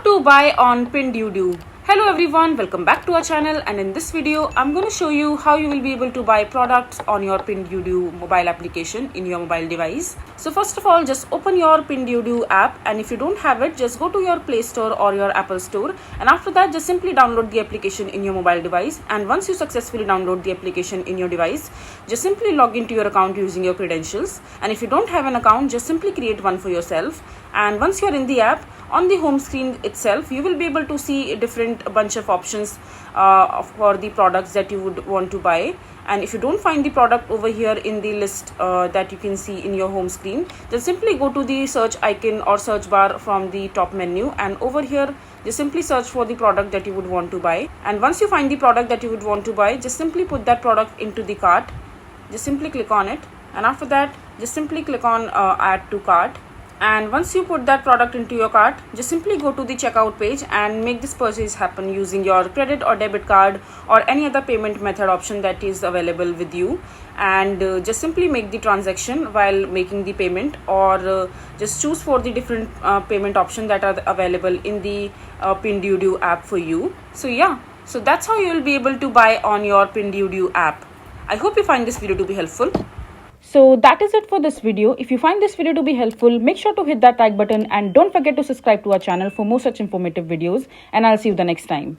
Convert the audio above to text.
to buy on Pinduoduo. Hello everyone, welcome back to our channel, and in this video I'm going to show you how you will be able to buy products on your Pinduoduo mobile application in your mobile device. So first of all, just open your Pinduoduo app, and if you don't have it, just go to your Play Store or your Apple Store, and after that just simply download the application in your mobile device. And once you successfully download the application in your device, just simply log into your account using your credentials. And if you don't have an account, just simply create one for yourself. And once you're in the app, on the home screen itself, you will be able to see a bunch of options for the products that you would want to buy. And if you don't find the product over here in the list that you can see in your home screen, just simply go to the search icon or search bar from the top menu, and over here just simply search for the product that you would want to buy. And once you find the product that you would want to buy, just simply put that product into the cart. Just simply click on it, and after that just simply click on add to cart. And once you put that product into your cart, just simply go to the checkout page and make this purchase happen using your credit or debit card or any other payment method option that is available with you. And just simply make the transaction while making the payment, or just choose for the different payment option that are available in the Pinduoduo app for you. So yeah, so that's how you will be able to buy on your Pinduoduo app. I hope you find this video to be helpful. So that is it for this video. If you find this video to be helpful, make sure to hit that like button, and don't forget to subscribe to our channel for more such informative videos, and I'll see you the next time.